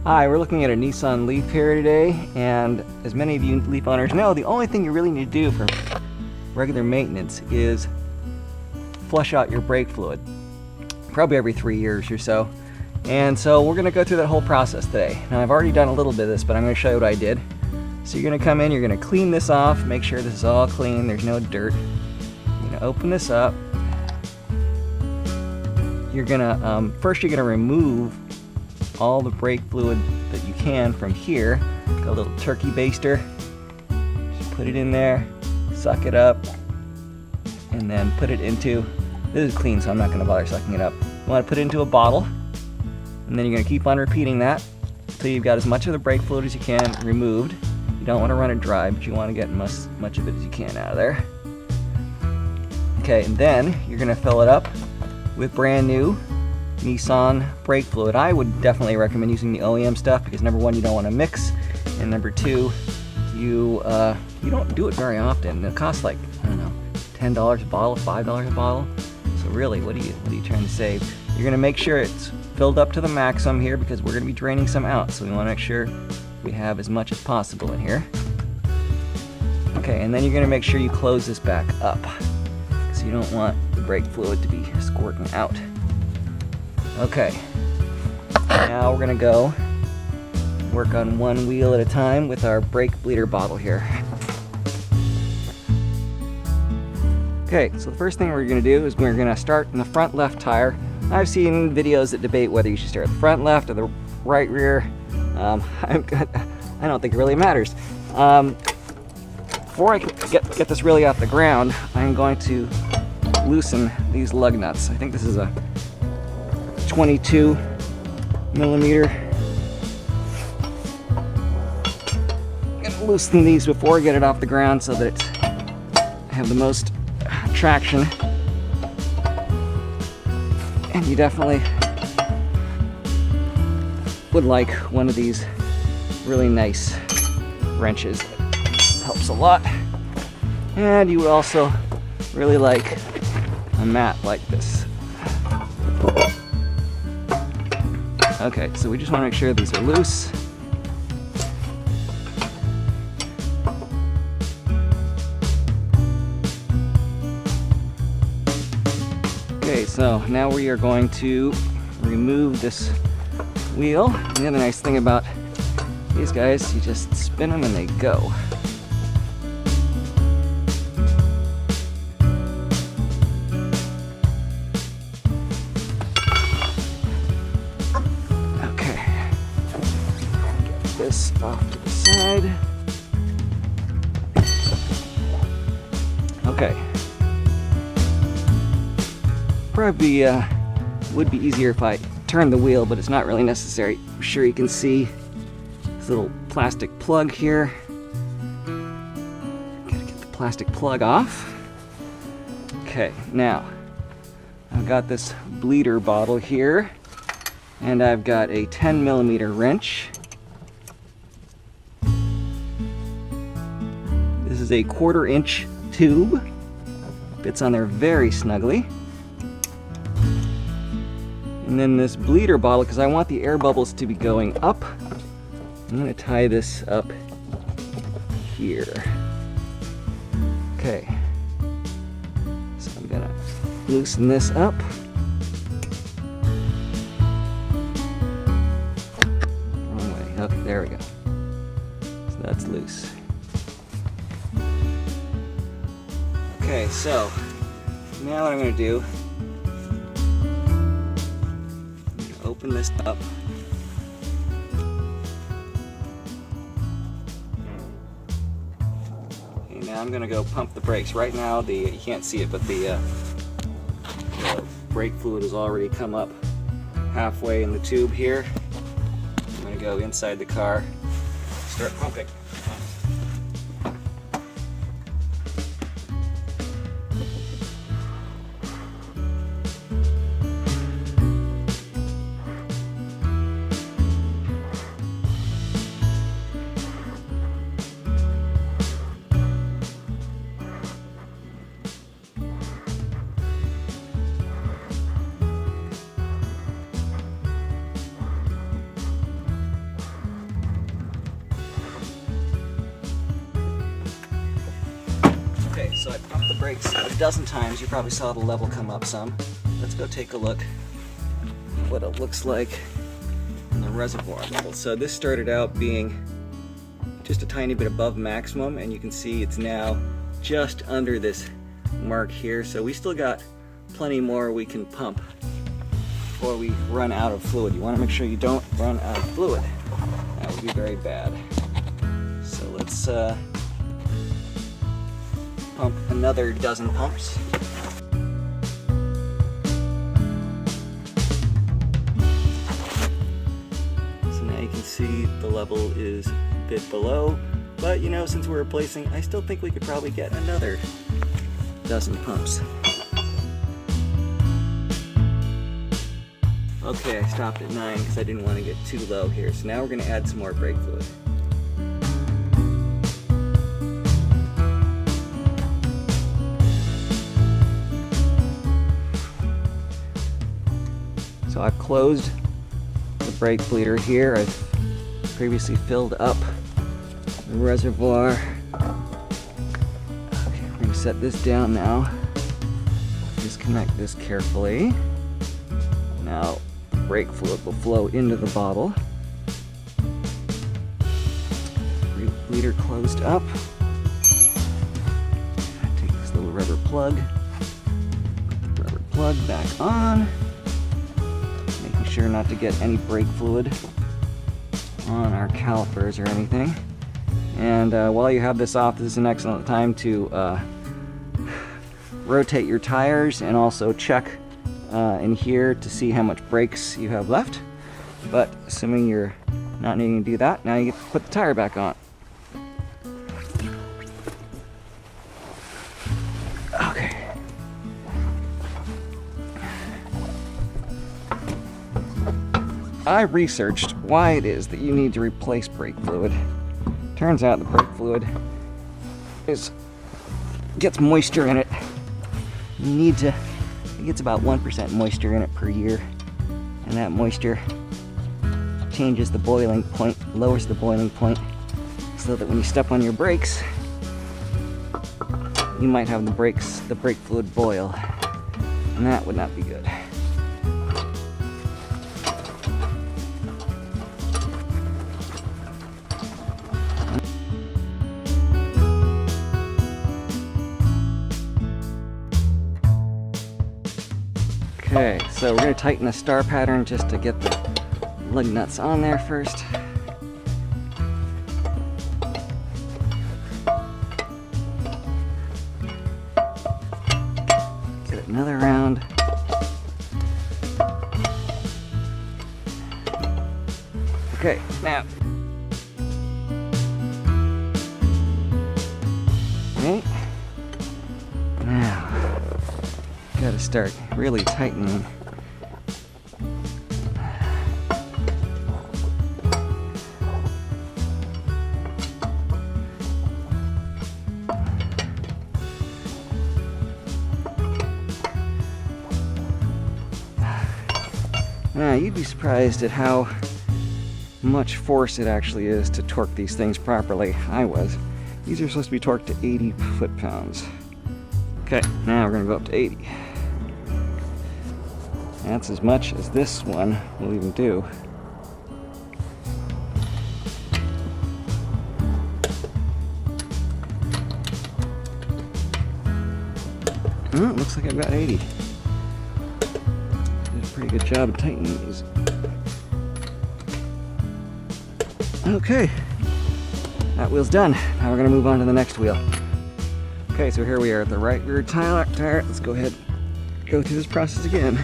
Hi, we're looking at a Nissan Leaf here today, and as many of you Leaf owners know, the only thing you really need to do for regular maintenance is flush out your brake fluid, probably every 3 years or so. And so we're going to go through that whole process today. Now I've already done a little bit of this, but I'm going to show you what I did. So you're going to come in, you're going to clean this off, make sure this is all clean, there's no dirt. You're going to open this up. You're going to, first you're going to remove all the brake fluid that you can from here. Got a little turkey baster. Just put it in there, suck it up, and then put it into, this is clean so I'm not going to bother sucking it up. You want to put it into a bottle, and then you're going to keep on repeating that until you've got as much of the brake fluid as you can removed. You don't want to run it dry, but you want to get much of it as you can out of there. Okay, and then you're going to fill it up with brand new Nissan brake fluid. I would definitely recommend using the OEM stuff because number one, you don't want to mix, and number two, you don't do it very often. It costs like, I don't know, $10 a bottle, $5 a bottle. So really, what are you trying to save? You're gonna make sure it's filled up to the maximum here because we're gonna be draining some out. So we want to make sure we have as much as possible in here. Okay, and then you're gonna make sure you close this back up because you don't want the brake fluid to be squirting out. Okay, now we're gonna go work on one wheel at a time with our brake bleeder bottle here. Okay, so the first thing we're gonna do is we're gonna start in the front left tire. I've seen videos that debate whether you should start at the front left or the right rear. I don't think it really matters. Before I can get this really off the ground, I'm going to loosen these lug nuts. I think this is a 22 millimeter. I'm gonna loosen these before I get it off the ground so that I have the most traction. And you definitely would like one of these really nice wrenches. That helps a lot. And you would also really like a mat like this. Okay, so we just want to make sure these are loose. Okay, so now we are going to remove this wheel. And the other nice thing about these guys, you just spin them and they go. This off to the side. Okay. Probably would be easier if I turned the wheel, but it's not really necessary. I'm sure you can see this little plastic plug here. Gotta get the plastic plug off. Okay, now I've got this bleeder bottle here, and I've got a 10 millimeter wrench. This is a 1/4 inch tube. Fits on there very snugly. And then this bleeder bottle, because I want the air bubbles to be going up, I'm going to tie this up here. Okay. So I'm going to loosen this up. Wrong way. Okay, there we go. So that's loose. Okay, so now what I'm going to do, I'm going to open this up. Okay, now I'm going to go pump the brakes. Right now, you can't see it, but the brake fluid has already come up halfway in the tube here. I'm going to go inside the car, start pumping. the brakes a dozen times, you probably saw the level come up some. Let's go take a look at what it looks like in the reservoir level. So this started out being just a tiny bit above maximum, and you can see it's now just under this mark here. So we still got plenty more we can pump before we run out of fluid. You want to make sure you don't run out of fluid. That would be very bad. So let's pump another dozen pumps. So now you can see the level is a bit below, but you know, since we're replacing, I still think we could probably get another dozen pumps. Okay, I stopped at 9 because I didn't want to get too low here. So now we're going to add some more brake fluid. So I've closed the brake bleeder here. I've previously filled up the reservoir. Okay, we're going to set this down now. Disconnect this carefully. Now, brake fluid will flow into the bottle. Brake bleeder closed up. Take this little rubber plug. Put the rubber plug back on. Making sure not to get any brake fluid on our calipers or anything. And while you have this off, this is an excellent time to rotate your tires and also check in here to see how much brakes you have left. But assuming you're not needing to do that, now you get to put the tire back on. Okay. I researched why it is that you need to replace brake fluid. Turns out the brake fluid gets moisture in it. You need to, it gets about 1% moisture in it per year, and that moisture changes the boiling point, lowers the boiling point, so that when you step on your brakes, you might have the brake fluid boil, and that would not be good. Okay, so we're going to tighten the star pattern just to get the lug nuts on there first. Get it another round. Okay, now. Okay. Now. Gotta start really tightening. Now, you'd be surprised at how much force it actually is to torque these things properly. I was. These are supposed to be torqued to 80 foot-pounds. Okay, now we're gonna go up to 80. That's as much as this one will even do. Oh, looks like I've got 80. Did a pretty good job of tightening these. Okay, that wheel's done. Now we're gonna move on to the next wheel. Okay, so here we are at the right rear tire. Let's go ahead and go through this process again.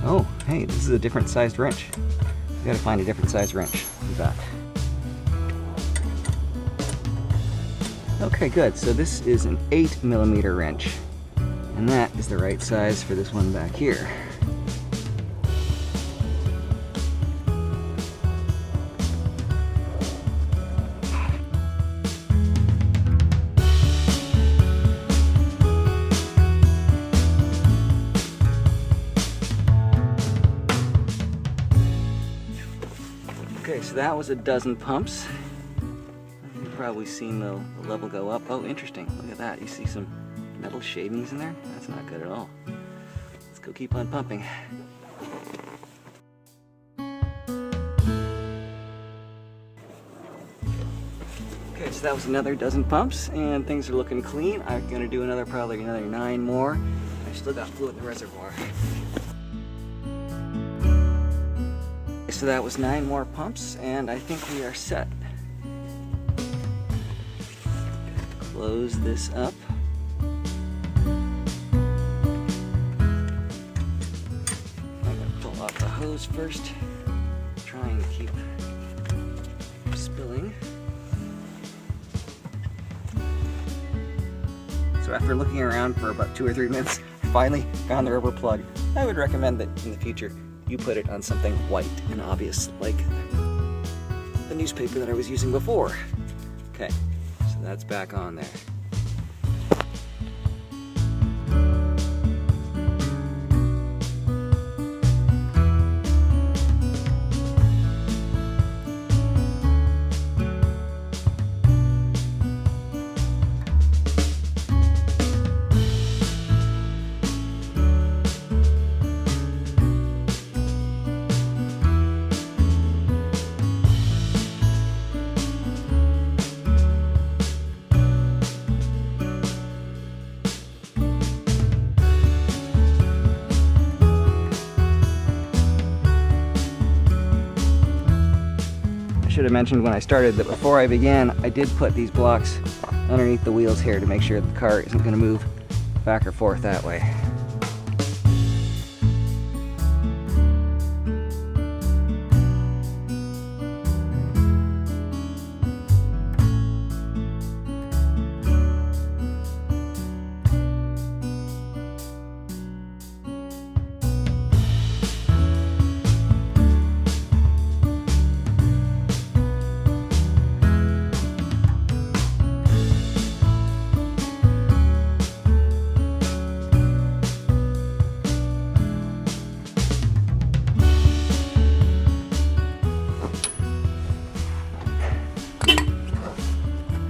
Oh, hey, this is a different sized wrench. We gotta find a different sized wrench. Be back. Okay, good. So this is an 8mm wrench, and that is the right size for this one back here. Okay, so that was a dozen pumps. You've probably seen the level go up. Oh, interesting. Look at that. You see some metal shavings in there? That's not good at all. Let's go keep on pumping. Okay, so that was another dozen pumps, and things are looking clean. I'm gonna do probably another 9 more. I still got fluid in the reservoir. So that was 9 more pumps, and I think we are set. Close this up. I'm gonna pull off the hose first, trying to keep spilling. So after looking around for about 2 or 3 minutes, I finally found the rubber plug. I would recommend that in the future you put it on something white and obvious, like the newspaper that I was using before. Okay, so that's back on there. Should have mentioned when I started that before I began, I did put these blocks underneath the wheels here to make sure the car isn't going to move back or forth that way.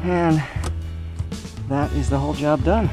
And that is the whole job done.